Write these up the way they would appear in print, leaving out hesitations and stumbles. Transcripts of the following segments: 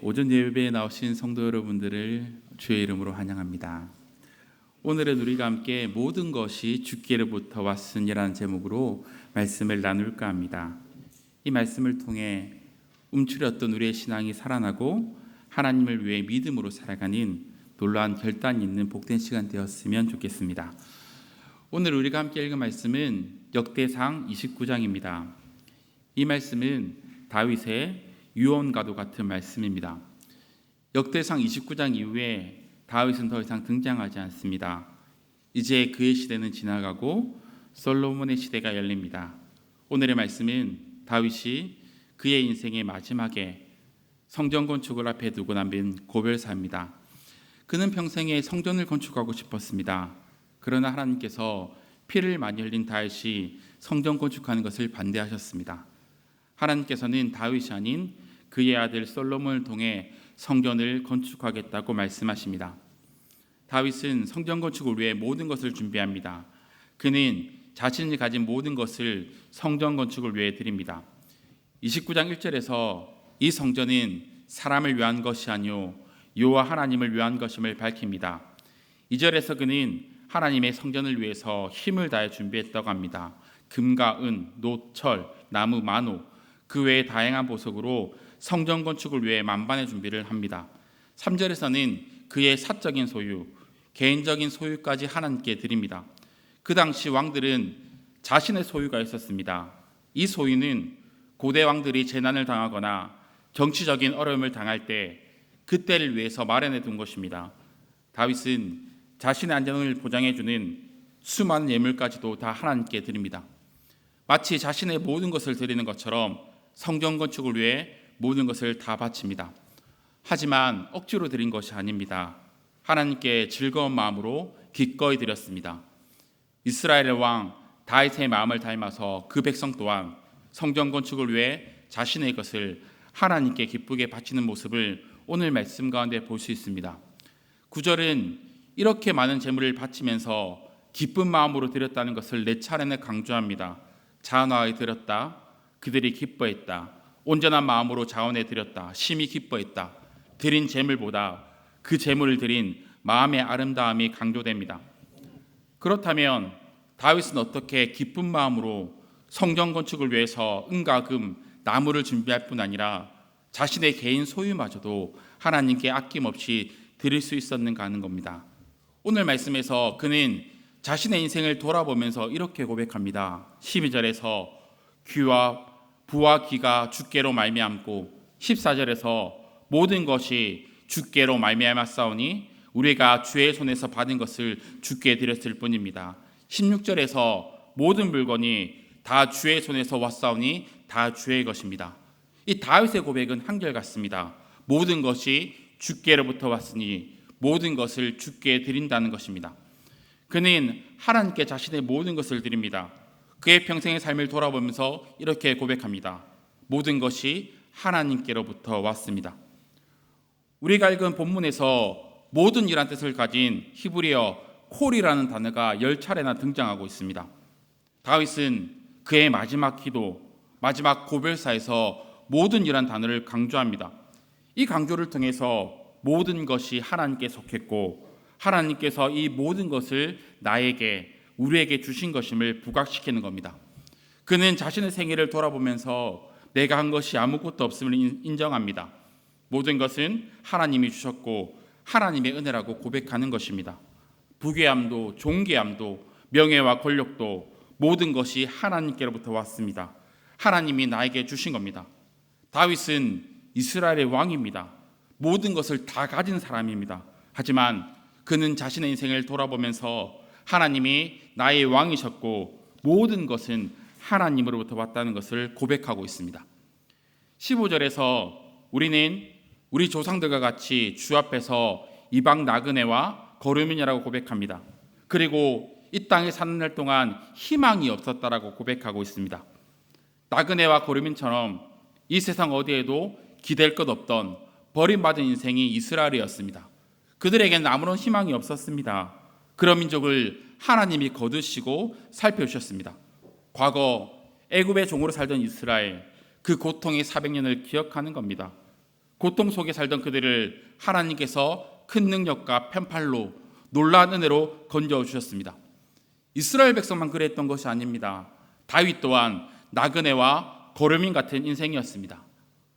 오전 예배에 나오신 성도 여러분들을 주의 이름으로 환영합니다. 오늘은 우리가 함께 모든 것이 주께로부터 왔으니라는 제목으로 말씀을 나눌까 합니다. 이 말씀을 통해 움츠렸던 우리의 신앙이 살아나고 하나님을 위해 믿음으로 살아가는 놀라운 결단이 있는 복된 시간 되었으면 좋겠습니다. 오늘 우리가 함께 읽은 말씀은 역대상 29장입니다. 이 말씀은 다윗의 유언과도 같은 말씀입니다. 역대상 29장 이후에 다윗은 더 이상 등장하지 않습니다. 이제 그의 시대는 지나가고 솔로몬의 시대가 열립니다. 오늘의 말씀은 다윗이 그의 인생의 마지막에 성전 건축을 앞에 두고 남긴 고별사입니다. 그는 평생에 성전을 건축하고 싶었습니다. 그러나 하나님께서 피를 많이 흘린 다윗이 성전 건축하는 것을 반대하셨습니다. 하나님께서는 다윗이 아닌 그의 아들 솔로몬을 통해 성전을 건축하겠다고 말씀하십니다. 다윗은 성전 건축을 위해 모든 것을 준비합니다. 그는 자신이 가진 모든 것을 성전 건축을 위해 드립니다. 29장 1절에서 이 성전은 사람을 위한 것이 아니요 여호와 하나님을 위한 것임을 밝힙니다. 2절에서 그는 하나님의 성전을 위해서 힘을 다해 준비했다고 합니다. 금과 은, 노, 철, 나무, 만호 그 외의 다양한 보석으로 성전 건축을 위해 만반의 준비를 합니다. 3절에서는 그의 사적인 소유, 개인적인 소유까지 하나님께 드립니다. 그 당시 왕들은 자신의 소유가 있었습니다. 이 소유는 고대 왕들이 재난을 당하거나 정치적인 어려움을 당할 때 그때를 위해서 마련해 둔 것입니다. 다윗은 자신의 안전을 보장해 주는 수많은 예물까지도 다 하나님께 드립니다. 마치 자신의 모든 것을 드리는 것처럼 성전 건축을 위해 모든 것을 다 바칩니다. 하지만 억지로 드린 것이 아닙니다. 하나님께 즐거운 마음으로 기꺼이 드렸습니다. 이스라엘의 왕 다윗의 마음을 닮아서 그 백성 또한 성전 건축을 위해 자신의 것을 하나님께 기쁘게 바치는 모습을 오늘 말씀 가운데 볼 수 있습니다. 9절은 이렇게 많은 재물을 바치면서 기쁜 마음으로 드렸다는 것을 네 차례나 강조합니다. 자원하여 드렸다. 그들이 기뻐했다. 온전한 마음으로 자원해 드렸다. 심히 기뻐했다. 드린 재물보다 그 재물을 드린 마음의 아름다움이 강조됩니다. 그렇다면 다윗은 어떻게 기쁜 마음으로 성전 건축을 위해서 은과 금, 나무를 준비할 뿐 아니라 자신의 개인 소유마저도 하나님께 아낌없이 드릴 수 있었는가 하는 겁니다. 오늘 말씀에서 그는 자신의 인생을 돌아보면서 이렇게 고백합니다. 12절에서 부와 귀가 주께로 말미암고 14절에서 모든 것이 주께로 말미암았사오니 우리가 주의 손에서 받은 것을 주께 드렸을 뿐입니다. 16절에서 모든 물건이 다 주의 손에서 왔사오니 다 주의 것입니다. 이 다윗의 고백은 한결같습니다. 모든 것이 주께로부터 왔으니 모든 것을 주께 드린다는 것입니다. 그는 하나님께 자신의 모든 것을 드립니다. 그의 평생의 삶을 돌아보면서 이렇게 고백합니다. 모든 것이 하나님께로부터 왔습니다. 우리가 읽은 본문에서 모든 이란 뜻을 가진 히브리어 콜이라는 단어가 10차례나 등장하고 있습니다. 다윗은 그의 마지막 기도, 마지막 고별사에서 모든 이란 단어를 강조합니다. 이 강조를 통해서 모든 것이 하나님께 속했고 하나님께서 이 모든 것을 나에게 우리에게 주신 것임을 부각시키는 겁니다. 그는 자신의 생애를 돌아보면서 내가 한 것이 아무것도 없음을 인정합니다. 모든 것은 하나님이 주셨고 하나님의 은혜라고 고백하는 것입니다. 부귀함도 존귀함도 명예와 권력도 모든 것이 하나님께로부터 왔습니다. 하나님이 나에게 주신 겁니다. 다윗은 이스라엘의 왕입니다. 모든 것을 다 가진 사람입니다. 하지만 그는 자신의 인생을 돌아보면서 하나님이 나의 왕이셨고 모든 것은 하나님으로부터 왔다는 것을 고백하고 있습니다. 15절에서 우리는 우리 조상들과 같이 주 앞에서 이방 나그네와 거류민이라고 고백합니다. 그리고 이 땅에 사는 날 동안 희망이 없었다라고 고백하고 있습니다. 나그네와 거류민처럼 이 세상 어디에도 기댈 것 없던 버림받은 인생이 이스라엘이었습니다. 그들에게는 아무런 희망이 없었습니다. 그런 민족을 하나님이 거두시고 살펴주셨습니다. 과거 애굽의 종으로 살던 이스라엘, 그 고통의 400년을 기억하는 겁니다. 고통 속에 살던 그들을 하나님께서 큰 능력과 편팔로 놀라운 은혜로 건져 주셨습니다. 이스라엘 백성만 그랬던 것이 아닙니다. 다윗 또한 나그네와 거르민 같은 인생이었습니다.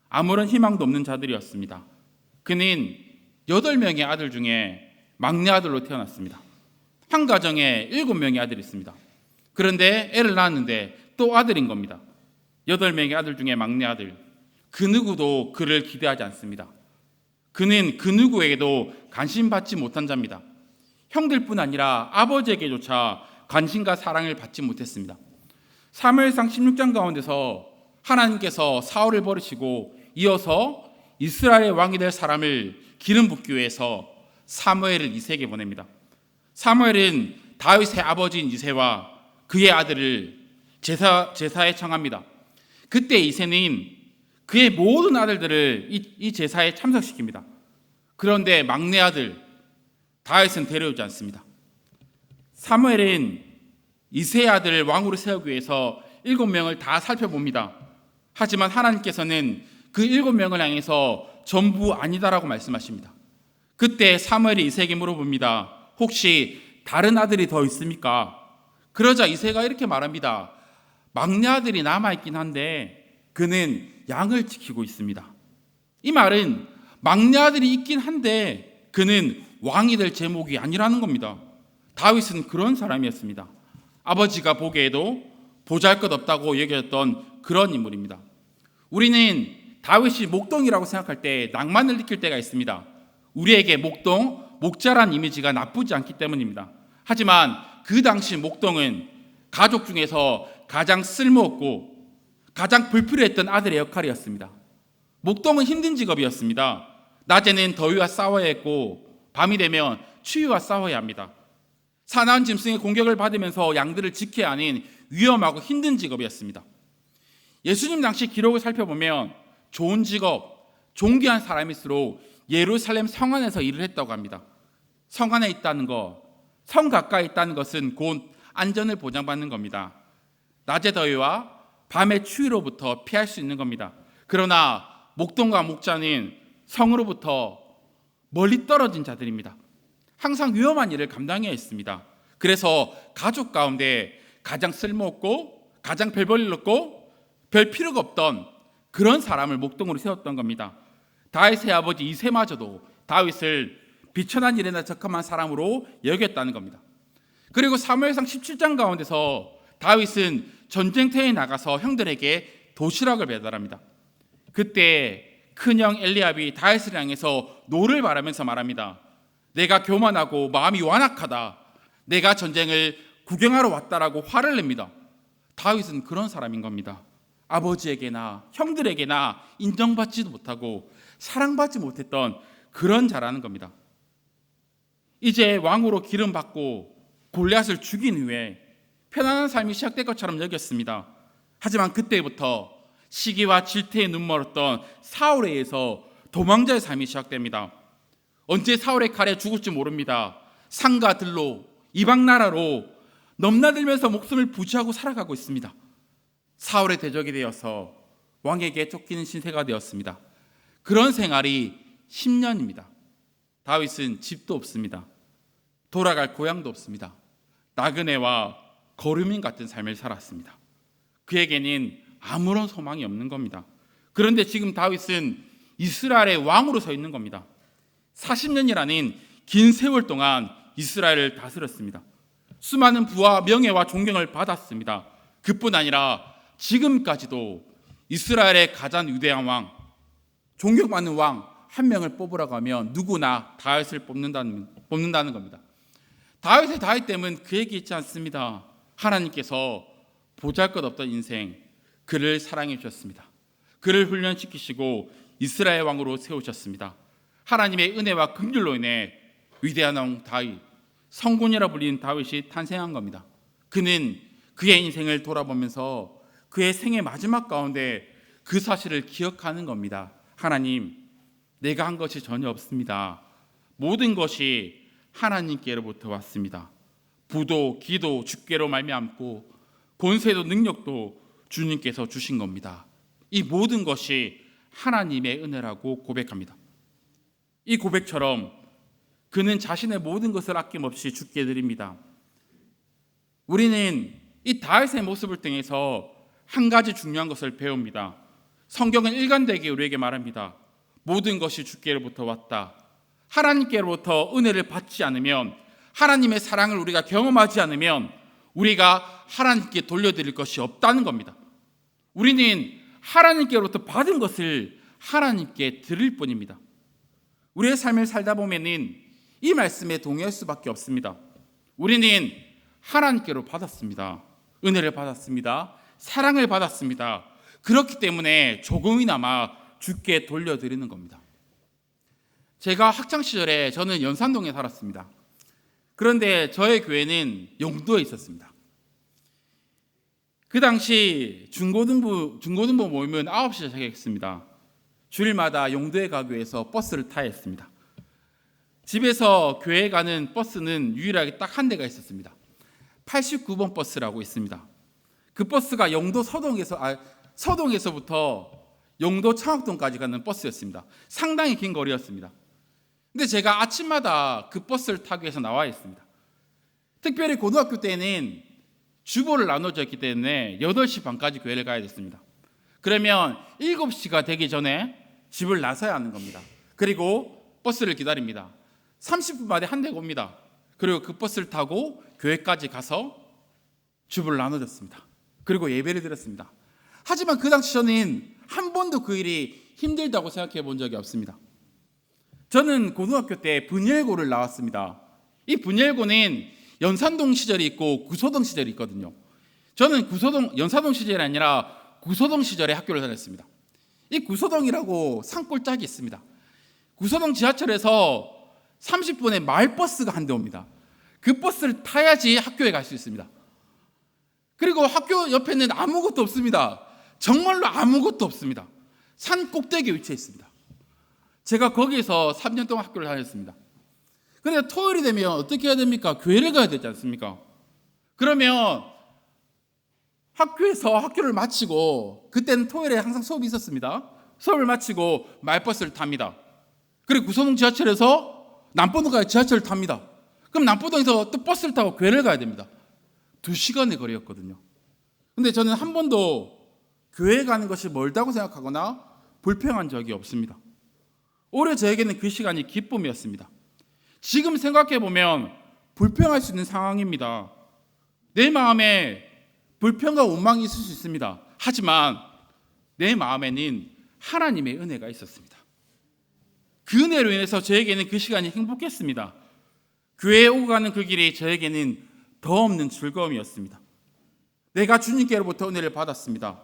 아무런 희망도 없는 자들이었습니다. 그는 8명의 아들 중에 막내 아들로 태어났습니다. 한 가정에 7명의 아들이 있습니다. 그런데 애를 낳았는데 또 아들인 겁니다. 8명의 아들 중에 막내 아들. 그 누구도 그를 기대하지 않습니다. 그는 그 누구에게도 관심받지 못한 자입니다. 형들뿐 아니라 아버지에게조차 관심과 사랑을 받지 못했습니다. 사무엘상 16장 가운데서 하나님께서 사울을 버리시고 이어서 이스라엘의 왕이 될 사람을 기름 붓기 위해서 사무엘을 이새에게 보냅니다. 사무엘은 다윗의 아버지인 이새와 그의 아들을 제사에 청합니다. 그때 이새는 그의 모든 아들들을 이 제사에 참석시킵니다. 그런데 막내 아들 다윗은 데려오지 않습니다. 사무엘은 이새의 아들을 왕으로 세우기 위해서 7명을 다 살펴봅니다. 하지만 하나님께서는 그 7명을 향해서 전부 아니다라고 말씀하십니다. 그때 사무엘이 이새에게 물어봅니다. 혹시 다른 아들이 더 있습니까? 그러자 이새가 이렇게 말합니다. 막내 아들이 남아있긴 한데 그는 양을 지키고 있습니다. 이 말은 막내 아들이 있긴 한데 그는 왕이 될 제목이 아니라는 겁니다. 다윗은 그런 사람이었습니다. 아버지가 보기에도 보잘것없다고 여겼던 그런 인물입니다. 우리는 다윗이 목동이라고 생각할 때 낭만을 느낄 때가 있습니다. 우리에게 목동, 목자란 이미지가 나쁘지 않기 때문입니다. 하지만 그 당시 목동은 가족 중에서 가장 쓸모없고 가장 불필요했던 아들의 역할이었습니다. 목동은 힘든 직업이었습니다. 낮에는 더위와 싸워야 했고 밤이 되면 추위와 싸워야 합니다. 사나운 짐승의 공격을 받으면서 양들을 지켜야 하는 위험하고 힘든 직업이었습니다. 예수님 당시 기록을 살펴보면 좋은 직업, 존귀한 사람일수록 예루살렘 성 안에서 일을 했다고 합니다. 성 안에 있다는 것, 성 가까이 있다는 것은 곧 안전을 보장받는 겁니다. 낮의 더위와 밤의 추위로부터 피할 수 있는 겁니다. 그러나 목동과 목자는 성으로부터 멀리 떨어진 자들입니다. 항상 위험한 일을 감당해야 했습니다. 그래서 가족 가운데 가장 쓸모없고 가장 별 볼일 없고 별 필요가 없던 그런 사람을 목동으로 세웠던 겁니다. 다윗의 아버지 이새마저도 다윗을 비천한 일에나 적합한 사람으로 여겼다는 겁니다. 그리고 사무엘상 17장 가운데서 다윗은 전쟁터에 나가서 형들에게 도시락을 배달합니다. 그때 큰형 엘리압이 다윗을 향해서 노를 바라면서 말합니다. 내가 교만하고 마음이 완악하다. 내가 전쟁을 구경하러 왔다라고 화를 냅니다. 다윗은 그런 사람인 겁니다. 아버지에게나 형들에게나 인정받지도 못하고 사랑받지 못했던 그런 자라는 겁니다. 이제 왕으로 기름 받고 골리앗을 죽인 후에 편안한 삶이 시작될 것처럼 여겼습니다. 하지만 그때부터 시기와 질투에 눈멀었던 사울에 의해서 도망자의 삶이 시작됩니다. 언제 사울의 칼에 죽을지 모릅니다. 산과 들로 이방 나라로 넘나들면서 목숨을 부지하고 살아가고 있습니다. 사울의 대적이 되어서 왕에게 쫓기는 신세가 되었습니다. 그런 생활이 10년입니다. 다윗은 집도 없습니다. 돌아갈 고향도 없습니다. 나그네와 거르민 같은 삶을 살았습니다. 그에게는 아무런 소망이 없는 겁니다. 그런데 지금 다윗은 이스라엘의 왕으로 서 있는 겁니다. 40년이라는 긴 세월 동안 이스라엘을 다스렸습니다. 수많은 부와 명예와 존경을 받았습니다. 그뿐 아니라 지금까지도 이스라엘의 가장 위대한 왕, 존경받는 왕 한 명을 뽑으라고 하면 누구나 다윗을 뽑는다는 겁니다. 다윗의 다윗됨은 그 얘기 있지 않습니다. 하나님께서 보잘것없던 인생 그를 사랑해 주셨습니다. 그를 훈련시키시고 이스라엘 왕으로 세우셨습니다. 하나님의 은혜와 긍휼로 인해 위대한 왕 다윗, 성군이라 불리는 다윗이 탄생한 겁니다. 그는 그의 인생을 돌아보면서 그의 생의 마지막 가운데 그 사실을 기억하는 겁니다. 하나님, 내가 한 것이 전혀 없습니다. 모든 것이 하나님께로부터 왔습니다. 부도, 기도, 주께로 말미암고 권세도 능력도 주님께서 주신 겁니다. 이 모든 것이 하나님의 은혜라고 고백합니다. 이 고백처럼 그는 자신의 모든 것을 아낌없이 주께 드립니다. 우리는 이 다윗의 모습을 통해서 한 가지 중요한 것을 배웁니다. 성경은 일관되게 우리에게 말합니다. 모든 것이 주께로부터 왔다. 하나님께로부터 은혜를 받지 않으면, 하나님의 사랑을 우리가 경험하지 않으면 우리가 하나님께 돌려드릴 것이 없다는 겁니다. 우리는 하나님께로부터 받은 것을 하나님께 드릴 뿐입니다. 우리의 삶을 살다 보면은 이 말씀에 동의할 수밖에 없습니다. 우리는 하나님께로 받았습니다. 은혜를 받았습니다. 사랑을 받았습니다. 그렇기 때문에 조금이나마 주께 돌려드리는 겁니다. 제가 학창시절에 저는 연산동에 살았습니다. 그런데 저의 교회는 용도에 있었습니다. 그 당시 중고등부 모임은 9시에 시작했습니다. 주일마다 용도에 가기 위해서 버스를 타야 했습니다. 집에서 교회에 가는 버스는 유일하게 딱 한 대가 있었습니다. 89번 버스라고 있습니다. 그 버스가 용도 서동에서부터 용도 창학동까지 가는 버스였습니다. 상당히 긴 거리였습니다. 근데 제가 아침마다 그 버스를 타기 위해서 나와 있습니다. 특별히 고등학교 때는 주보를 나눠져 있기 때문에 8시 반까지 교회를 가야 됐습니다. 그러면 7시가 되기 전에 집을 나서야 하는 겁니다. 그리고 버스를 기다립니다. 30분 만에 한 대가 옵니다. 그리고 그 버스를 타고 교회까지 가서 주보를 나눠줬습니다. 그리고 예배를 드렸습니다. 하지만 그 당시 저는 한 번도 그 일이 힘들다고 생각해 본 적이 없습니다. 저는 고등학교 때 분열고를 나왔습니다. 이 분열고는 연산동 시절이 있고 구소동 시절이 있거든요. 저는 연산동 시절이 아니라 구소동 시절에 학교를 다녔습니다. 이 구소동이라고 산골짜기 있습니다. 구소동 지하철에서 30분에 마을버스가 한 대 옵니다. 그 버스를 타야지 학교에 갈 수 있습니다. 그리고 학교 옆에는 아무것도 없습니다. 정말로 아무것도 없습니다. 산 꼭대기에 위치해 있습니다. 제가 거기에서 3년 동안 학교를 다녔습니다. 그런데 토요일이 되면 어떻게 해야 됩니까? 교회를 가야 되지 않습니까? 그러면 학교에서 학교를 마치고, 그때는 토요일에 항상 수업이 있었습니다. 수업을 마치고 마을버스를 탑니다. 그리고 구소동 지하철에서 남포동까지 지하철을 탑니다. 그럼 남포동에서 또 버스를 타고 교회를 가야 됩니다. 2시간의 거리였거든요. 근데 저는 한 번도 교회 가는 것이 멀다고 생각하거나 불평한 적이 없습니다. 오히려 저에게는 그 시간이 기쁨이었습니다. 지금 생각해보면 불평할 수 있는 상황입니다. 내 마음에 불평과 원망이 있을 수 있습니다. 하지만 내 마음에는 하나님의 은혜가 있었습니다. 그 은혜로 인해서 저에게는 그 시간이 행복했습니다. 교회에 오고 가는 그 길이 저에게는 더 없는 즐거움이었습니다. 내가 주님께로부터 은혜를 받았습니다.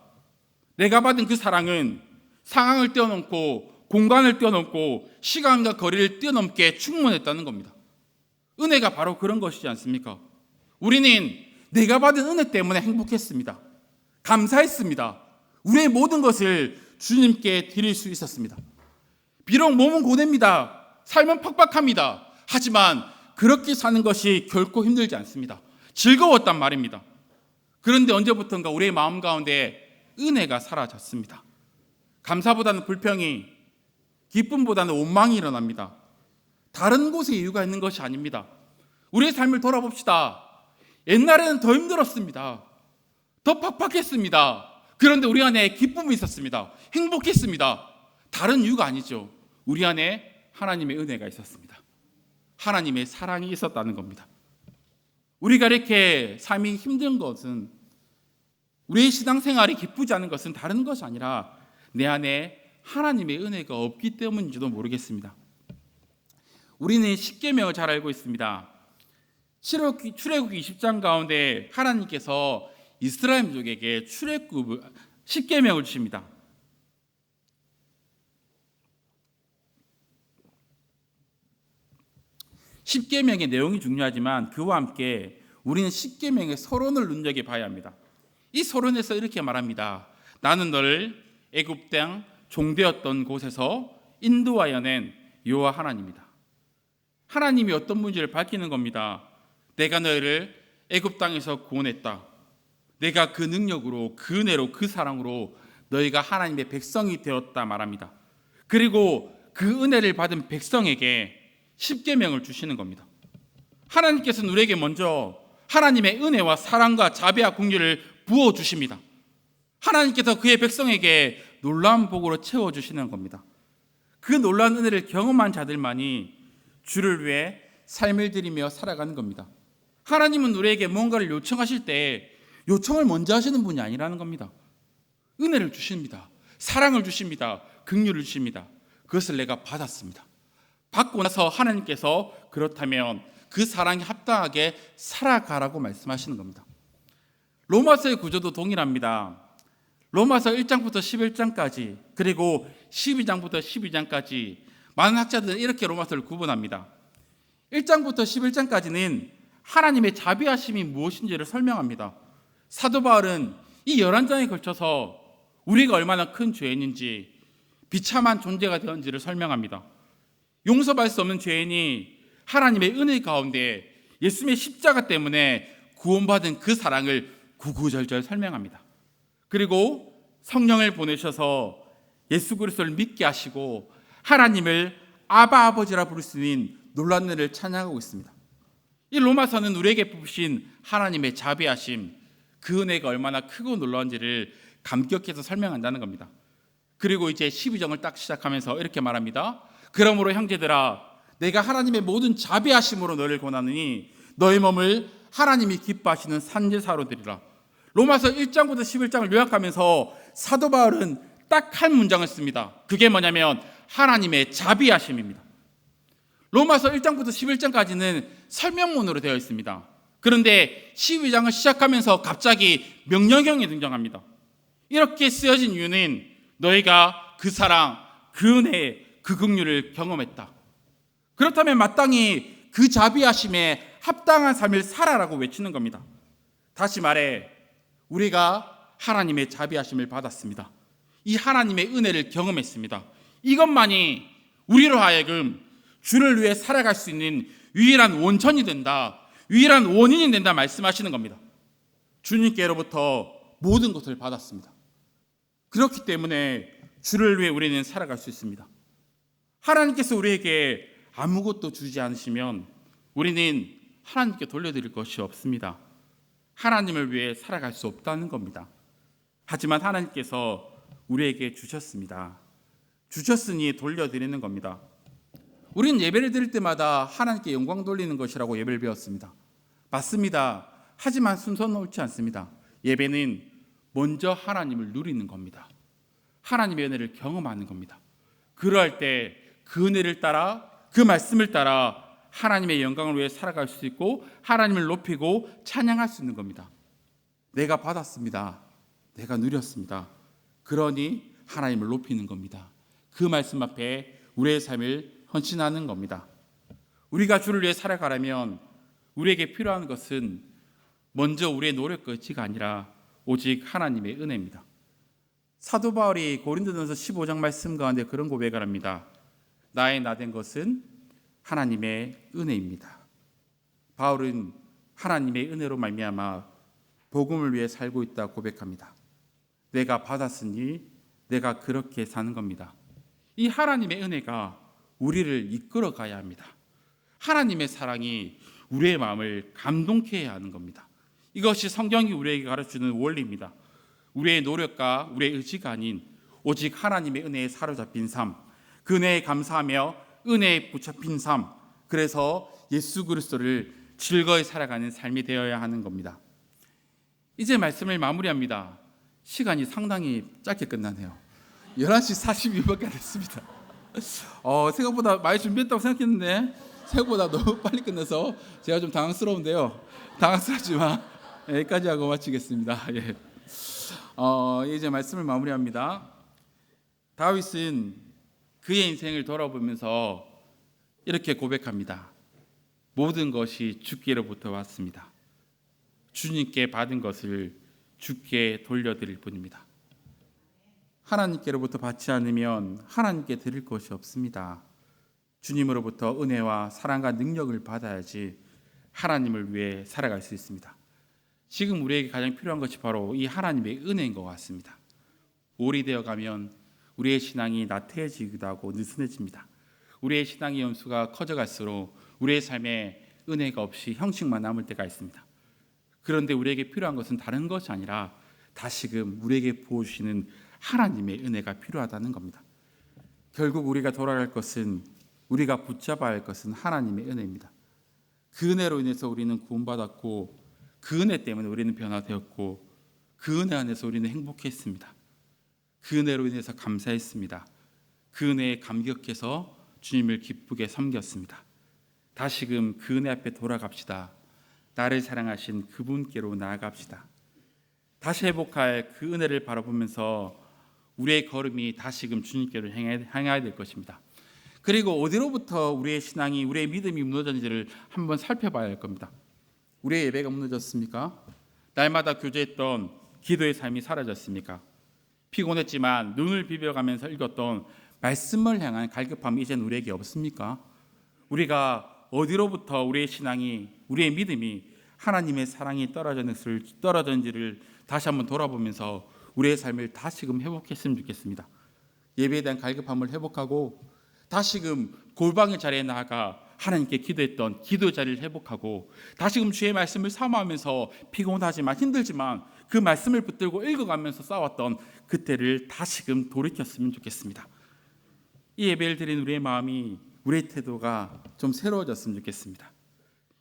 내가 받은 그 사랑은 상황을 뛰어넘고 공간을 뛰어넘고 시간과 거리를 뛰어넘게 충분했다는 겁니다. 은혜가 바로 그런 것이지 않습니까? 우리는 내가 받은 은혜 때문에 행복했습니다. 감사했습니다. 우리의 모든 것을 주님께 드릴 수 있었습니다. 비록 몸은 고됩니다. 삶은 팍팍합니다. 하지만 그렇게 사는 것이 결코 힘들지 않습니다. 즐거웠단 말입니다. 그런데 언제부턴가 우리의 마음 가운데 은혜가 사라졌습니다. 감사보다는 불평이, 기쁨보다는 원망이 일어납니다. 다른 곳에 이유가 있는 것이 아닙니다. 우리의 삶을 돌아봅시다. 옛날에는 더 힘들었습니다. 더 팍팍했습니다. 그런데 우리 안에 기쁨이 있었습니다. 행복했습니다. 다른 이유가 아니죠. 우리 안에 하나님의 은혜가 있었습니다. 하나님의 사랑이 있었다는 겁니다. 우리가 이렇게 삶이 힘든 것은, 우리의 신앙생활이 기쁘지 않은 것은 다른 것이 아니라 내 안에 하나님의 은혜가 없기 때문인지도 모르겠습니다. 우리는 십계명을 잘 알고 있습니다. 출애굽기 20장 가운데 하나님께서 이스라엘 민족에게 십계명을 주십니다. 십계명의 내용이 중요하지만 그와 함께 우리는 십계명의 서론을 눈여겨봐야 합니다. 이 서론에서 이렇게 말합니다. 나는 너를 애굽 땅 종되었던 곳에서 인도하여 낸 여호와 하나님이다. 하나님이 어떤 분인지를 밝히는 겁니다. 내가 너희를 애굽 땅에서 구원했다. 내가 그 능력으로, 그 은혜로, 그 사랑으로 너희가 하나님의 백성이 되었다 말합니다. 그리고 그 은혜를 받은 백성에게 십계명을 주시는 겁니다. 하나님께서는 우리에게 먼저 하나님의 은혜와 사랑과 자비와 긍휼을 부어 주십니다. 하나님께서 그의 백성에게 놀라운 복으로 채워 주시는 겁니다. 그 놀라운 은혜를 경험한 자들만이 주를 위해 삶을 드리며 살아가는 겁니다. 하나님은 우리에게 뭔가를 요청하실 때 요청을 먼저 하시는 분이 아니라는 겁니다. 은혜를 주십니다. 사랑을 주십니다. 긍휼을 주십니다. 그것을 내가 받았습니다. 받고 나서 하나님께서 그렇다면 그 사랑에 합당하게 살아가라고 말씀하시는 겁니다. 로마서의 구조도 동일합니다. 로마서 1장부터 11장까지 그리고 12장부터 12장까지 많은 학자들은 이렇게 로마서를 구분합니다. 1장부터 11장까지는 하나님의 자비하심이 무엇인지를 설명합니다. 사도 바울은 이 11장에 걸쳐서 우리가 얼마나 큰 죄인인지 비참한 존재가 되었는지를 설명합니다. 용서받을 수 없는 죄인이 하나님의 은혜 가운데 예수님의 십자가 때문에 구원받은 그 사랑을 구구절절 설명합니다. 그리고 성령을 보내셔서 예수 그리스도를 믿게 하시고 하나님을 아바 아버지라 부를 수 있는 놀라운 은혜를 찬양하고 있습니다. 이 로마서는 우리에게 부으신 하나님의 자비하심, 그 은혜가 얼마나 크고 놀라운지를 감격해서 설명한다는 겁니다. 그리고 이제 12장을 딱 시작하면서 이렇게 말합니다. 그러므로 형제들아, 내가 하나님의 모든 자비하심으로 너를 권하느니 너의 몸을 하나님이 기뻐하시는 산제사로 드리라. 로마서 1장부터 11장을 요약하면서 사도 바울은 딱 한 문장을 씁니다. 그게 뭐냐면 하나님의 자비하심입니다. 로마서 1장부터 11장까지는 설명문으로 되어 있습니다. 그런데 12장을 시작하면서 갑자기 명령형이 등장합니다. 이렇게 쓰여진 이유는 너희가 그 사랑, 그 은혜, 그 긍휼을 경험했다. 그렇다면 마땅히 그 자비하심에 합당한 삶을 살아라고 외치는 겁니다. 다시 말해 우리가 하나님의 자비하심을 받았습니다. 이 하나님의 은혜를 경험했습니다. 이것만이 우리로 하여금 주를 위해 살아갈 수 있는 유일한 원천이 된다, 유일한 원인이 된다 말씀하시는 겁니다. 주님께로부터 모든 것을 받았습니다. 그렇기 때문에 주를 위해 우리는 살아갈 수 있습니다. 하나님께서 우리에게 아무것도 주지 않으시면 우리는 하나님께 돌려드릴 것이 없습니다. 하나님을 위해 살아갈 수 없다는 겁니다. 하지만 하나님께서 우리에게 주셨습니다. 주셨으니 돌려드리는 겁니다. 우리는 예배를 드릴 때마다 하나님께 영광 돌리는 것이라고 예배를 배웠습니다. 맞습니다. 하지만 순서는 옳지 않습니다. 예배는 먼저 하나님을 누리는 겁니다. 하나님의 은혜를 경험하는 겁니다. 그러할 때 그 은혜를 따라, 그 말씀을 따라 하나님의 영광을 위해 살아갈 수 있고 하나님을 높이고 찬양할 수 있는 겁니다. 내가 받았습니다. 내가 누렸습니다. 그러니 하나님을 높이는 겁니다. 그 말씀 앞에 우리의 삶을 헌신하는 겁니다. 우리가 주를 위해 살아가려면 우리에게 필요한 것은 먼저 우리의 노력까지가 아니라 오직 하나님의 은혜입니다. 사도 바울이 고린도전서 15장 말씀 가운데 그런 고백을 합니다. 나의 나된 것은 하나님의 은혜입니다. 바울은 하나님의 은혜로 말미암아 복음을 위해 살고 있다 고백합니다. 내가 받았으니 내가 그렇게 사는 겁니다. 이 하나님의 은혜가 우리를 이끌어 가야 합니다. 하나님의 사랑이 우리의 마음을 감동케 해야 하는 겁니다. 이것이 성경이 우리에게 가르치는 원리입니다. 우리의 노력과 우리의 의지가 아닌 오직 하나님의 은혜에 사로잡힌 삶, 그 은혜에 감사하며 은혜에 붙잡힌 삶, 그래서 예수 그리스도를 즐거이 살아가는 삶이 되어야 하는 겁니다. 이제 말씀을 마무리합니다. 시간이 상당히 짧게 끝나네요. 11시 42분밖에 안 됐습니다. 생각보다 많이 준비했다고 생각했는데 생각보다 너무 빨리 끝나서 제가 좀 당황스러운데요. 당황스럽지만 여기까지 하고 마치겠습니다. 예. 이제 말씀을 마무리합니다. 다윗은 그의 인생을 돌아보면서 이렇게 고백합니다. 모든 것이 주께로부터 왔습니다. 주님께 받은 것을 주께 돌려드릴 뿐입니다. 하나님께로부터 받지 않으면 하나님께 드릴 것이 없습니다. 주님으로부터 은혜와 사랑과 능력을 받아야지 하나님을 위해 살아갈 수 있습니다. 지금 우리에게 가장 필요한 것이 바로 이 하나님의 은혜인 것 같습니다. 오래 되어 가면 우리의 신앙이 나태해지기도 하고 느슨해집니다. 우리의 신앙의 연수가 커져갈수록 우리의 삶에 은혜가 없이 형식만 남을 때가 있습니다. 그런데 우리에게 필요한 것은 다른 것이 아니라 다시금 우리에게 부어주시는 하나님의 은혜가 필요하다는 겁니다. 결국 우리가 돌아갈 것은, 우리가 붙잡아야 할 것은 하나님의 은혜입니다. 그 은혜로 인해서 우리는 구원받았고, 그 은혜 때문에 우리는 변화되었고, 그 은혜 안에서 우리는 행복했습니다. 그 은혜로 인해서 감사했습니다. 그 은혜에 감격해서 주님을 기쁘게 섬겼습니다. 다시금 그 은혜 앞에 돌아갑시다. 나를 사랑하신 그분께로 나아갑시다. 다시 회복할 그 은혜를 바라보면서 우리의 걸음이 다시금 주님께로 향해야 될 것입니다. 그리고 어디로부터 우리의 신앙이, 우리의 믿음이 무너졌는지를 한번 살펴봐야 할 겁니다. 우리의 예배가 무너졌습니까? 날마다 교제했던 기도의 삶이 사라졌습니까? 피곤했지만 눈을 비벼가면서 읽었던 말씀을 향한 갈급함이 이제는 우리에게 없습니까? 우리가 어디로부터 우리의 신앙이, 우리의 믿음이 하나님의 사랑이 떨어졌는지를 다시 한번 돌아보면서 우리의 삶을 다시금 회복했으면 좋겠습니다. 예배에 대한 갈급함을 회복하고 다시금 골방의 자리에 나아가 하나님께 기도했던 기도 자리를 회복하고 다시금 주의 말씀을 사모하면서 피곤하지만 힘들지만 그 말씀을 붙들고 읽어가면서 싸웠던 그때를 다시금 돌이켰으면 좋겠습니다. 이 예배를 드린 우리의 마음이, 우리의 태도가 좀 새로워졌으면 좋겠습니다.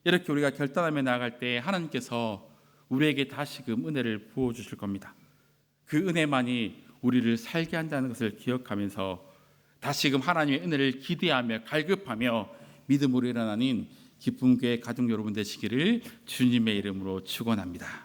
이렇게 우리가 결단하며 나아갈 때 하나님께서 우리에게 다시금 은혜를 부어주실 겁니다. 그 은혜만이 우리를 살게 한다는 것을 기억하면서 다시금 하나님의 은혜를 기대하며 갈급하며 믿음으로 일어나는 기쁨교회 가족 여러분 되시기를 주님의 이름으로 축원합니다.